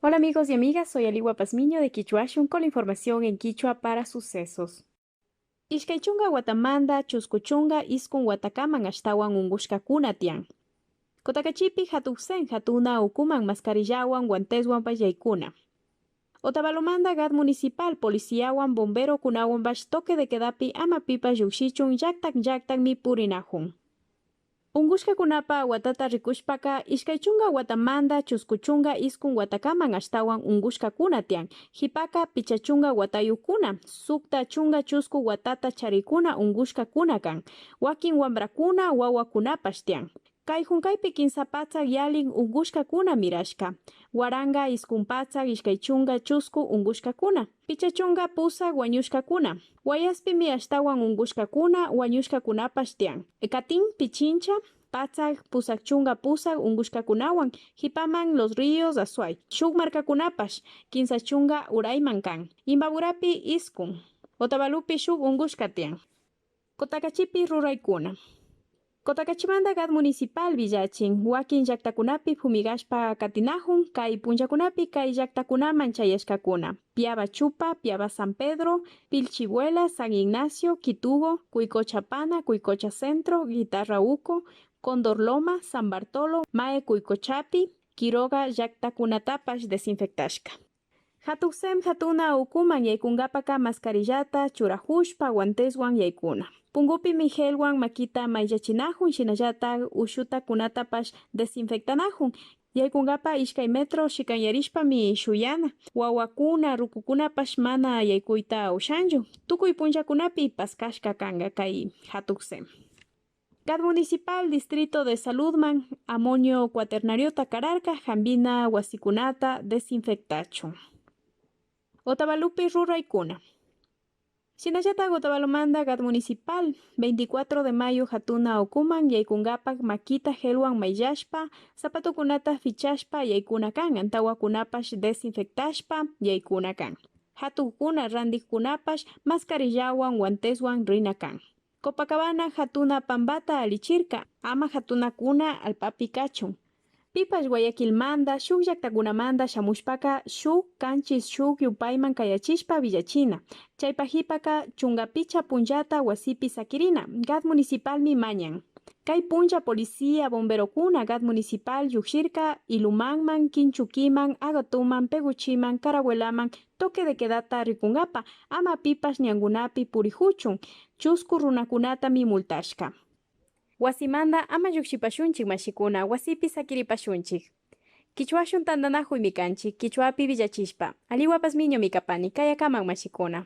Hola amigos y amigas, soy Aliwa Pazmiño de Quichuashun con la información en Quichua para sucesos. Ishkaychunga Guatamanda, Chuscuchunga, Iskun Guatacaman, Ashtawan Ungushkakuna tian. Kotakachipi Hatuksen, Hatuna Ukuman, Mascarillawan, Guanteswan Payaykuna. Otabalomanda Gad Municipal, Policiawan, Bombero Kunawan Bash toque de quedapi ama pipa yuxichun yaktak mi purinahun. Ungushkakunapa watata rikushpaka ishkaychunga watamanda chuskuchunga iskun watakaman ashtawan ungushkakuna tian hipaka pichachunga watayukuna sukta chunga chusku watata charikuna ungushkakuna kan wakin wambrakuna wawakunapash tian kay hunkaypi kinsa patsak yalin ungushkakuna mirashka waranga iskunpatsak ishkaychunga chusku ungushkakuna pichachunga pusak wañushkakuna wayaspimi ashtawan ungushkakuna wañushkakunapash tian katin pichincha patsak pusakchunga pusak ungushkakunawan hipaman los ríos azuay shuk markakunapash kinsachunga urayman kan Imbaburapi iskun Otavalupi shuk ungushka tian Kotakachipi ruraykuna Kotakachimanda Gad Municipal Villachin, wakin llaqtakunapi fumigashpa katinahun, kay punchakunapi kay llaqtakunaman chayashkakuna. Piaba Chupa, Piaba San Pedro, Pilchibuela, San Ignacio, Quitubo, Cuicochapana, Cuicocha Centro, Guitarra Uco, Condor Loma, San Bartolo, Mae Cuicochapi, Quiroga llaqtakunatapash desinfectashka. Hatuksem hatuna ukuman yaykungapaka mascarillata churahushpa guanteswan yaykuna. Pungupi Miguelwan makita mayllachinahun shinallata ushuta kunatapash desinfectanahun. Yaykungapa ishkay metro shikanyarishpami shuyana. Wawakuna rukukunapash mana yaykuyta ushanju. Tukuy punchakunapi paskashka kanga kay hatuksem. Gad Municipal Distrito de Saludman amonio cuaternariota kararka jambina wasikunata desinfectachu. Otavalupi ruraykuna. Shinallata Otavalomanda Gad Municipal 24 de mayo hatuna ukuman yaykungapak makita helwan mayllashpa zapatukunata fichashpa yaykuna kan antawakunapash desinfectashpa yaykuna kan hatukuna randikkunapash mascarillawan guanteswan rina kan Copacabana hatuna pambata alichirka ama hatunakuna alpapi kachun Pipash Guayaquilmanda, shuk llaqtakunamanda shamushpaka shuk kanchis shuk yupayman kayachishpa villachina. Chaypajipaka chungapicha punllata wasipi sakirina. Gad Municipalmi mañan. Kay puncha policía bomberokuna Gad Municipal yushirka ilumanman, kinchukiman, agatuman, peguchiman, carabuelaman, toque de quedata rikungapa, ama pipash ñangunapi purihuchun, chusku runakunatami multashka. Wasimanda ama llukshipashunchik mashikuna wasipi sakiripashunchik. Quichuashun tandanajuy mikanchik, Quichuapi villachishpa. Aliwa Pazmiño mikapani, kayakaman mashikuna.